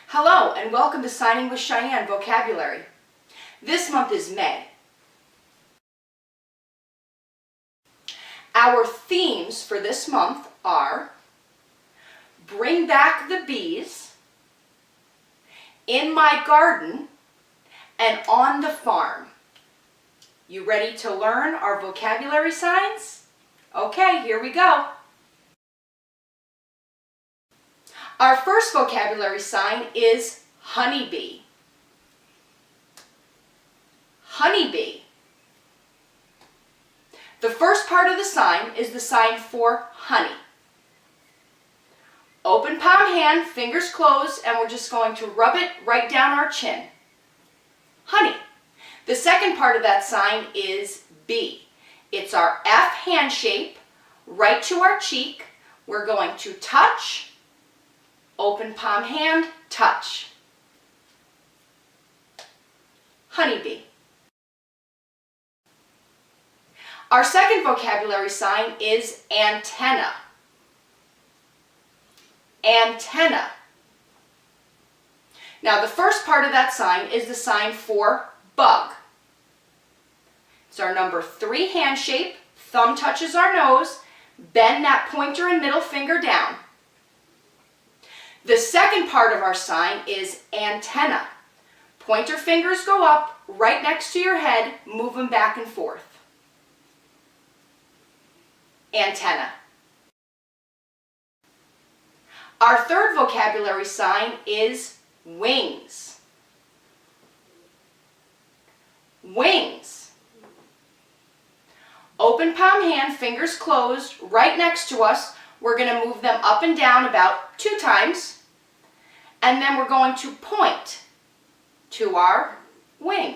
Hello and welcome to Signing with Cheyenne Vocabulary. This month is May. Our themes for this month are Bring Back the Bees, In My Garden, and On the Farm. You ready to learn our vocabulary signs? Okay, here we go. Our first vocabulary sign is honeybee. Honeybee. The first part of the sign is the sign for honey. Open palm hand, fingers closed, and we're just going to rub it right down our chin. Honey. The second part of that sign is bee. It's our F hand shape, right to our cheek. We're going to touch, open palm hand, touch. Honeybee. Our second vocabulary sign is antenna. Antenna. Now the first part of that sign is the sign for bug. It's our number 3 hand shape, thumb touches our nose, bend that pointer and middle finger down. The second part of our sign is antenna. Pointer fingers go up, right next to your head, move them back and forth. Antenna. Our third vocabulary sign is wings. Wings. Open palm hand, fingers closed, right next to us. We're going to move them up and down about 2 times. And then we're going to point to our wing.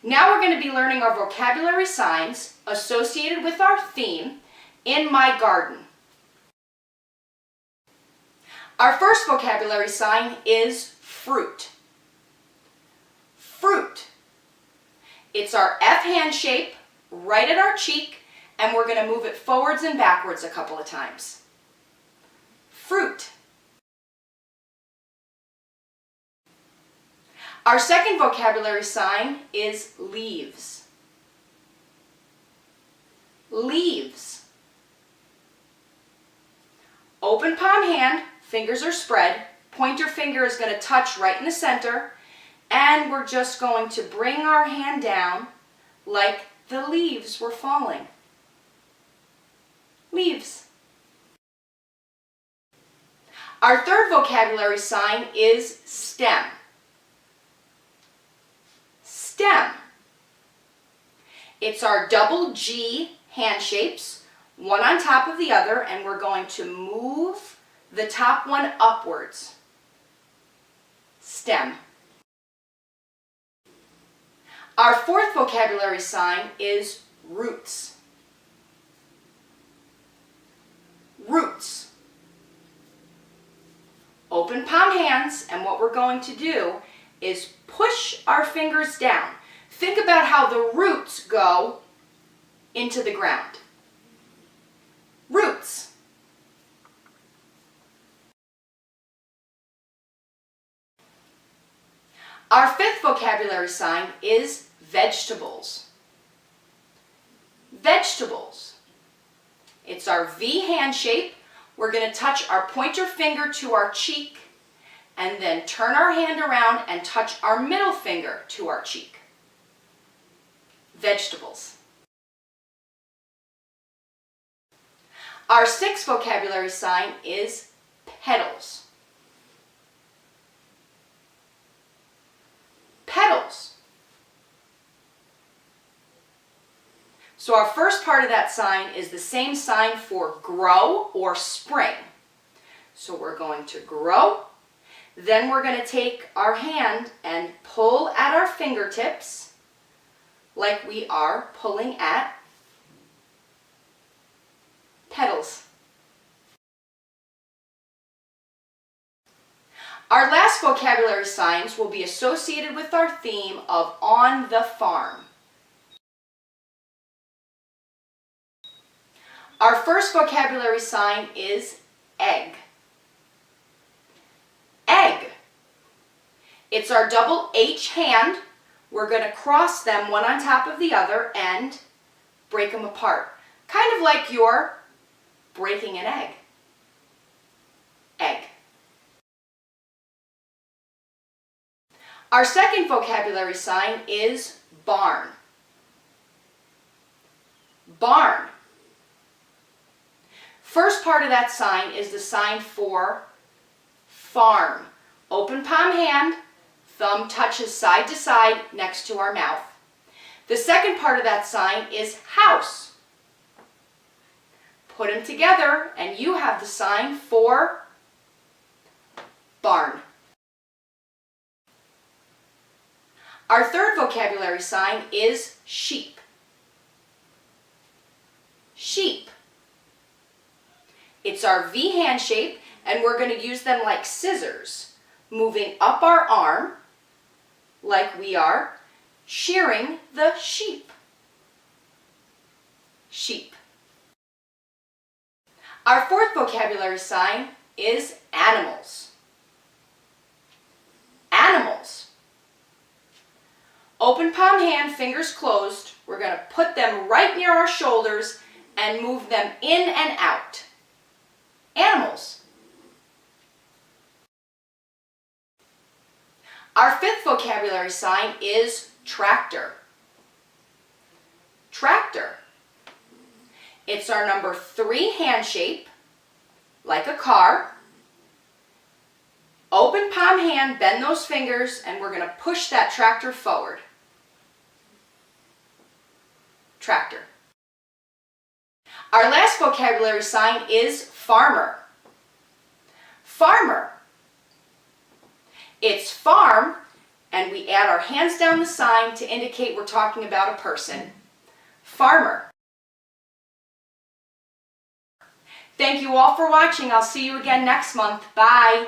Now we're going to be learning our vocabulary signs associated with our theme, In My Garden. Our first vocabulary sign is fruit. Fruit. It's our F hand shape, right at our cheek, and we're going to move it forwards and backwards a couple of times. Fruit. Our second vocabulary sign is leaves. Leaves. Open palm hand, fingers are spread, pointer finger is going to touch right in the center, and we're just going to bring our hand down like the leaves were falling. Leaves. Our third vocabulary sign is stem. Stem. It's our double G hand shapes, one on top of the other, and we're going to move the top one upwards. Stem. Our fourth vocabulary sign is roots. Roots. Open palm hands, and what we're going to do is push our fingers down. Think about how the roots go into the ground. Roots. Our fifth vocabulary sign is vegetables. Vegetables. It's our V hand shape. We're going to touch our pointer finger to our cheek and then turn our hand around and touch our middle finger to our cheek. Vegetables. Our sixth vocabulary sign is petals. Petals. So our first part of that sign is the same sign for grow or spring. So we're going to grow, then we're going to take our hand and pull at our fingertips like we are pulling at petals. Our last vocabulary signs will be associated with our theme of on the farm. Our first vocabulary sign is egg. Egg. It's our double H hand. We're going to cross them one on top of the other and break them apart. Kind of like you're breaking an egg. Egg. Our second vocabulary sign is barn. Barn. First part of that sign is the sign for farm. Open palm hand, thumb touches side to side next to our mouth. The second part of that sign is house. Put them together and you have the sign for barn. Our third vocabulary sign is sheep. Sheep. It's our V hand shape, and we're going to use them like scissors, moving up our arm like we are shearing the sheep. Sheep. Our fourth vocabulary sign is animals. Animals. Open palm hand, fingers closed. We're going to put them right near our shoulders and move them in and out. Animals. Our fifth vocabulary sign is tractor. Tractor. It's our number 3 hand shape, like a car. Open palm hand, bend those fingers, and we're going to push that tractor forward. Tractor. Our last vocabulary sign is farmer. Farmer. It's farm, and we add our hands down the sign to indicate we're talking about a person. Farmer. Thank you all for watching. I'll see you again next month. Bye.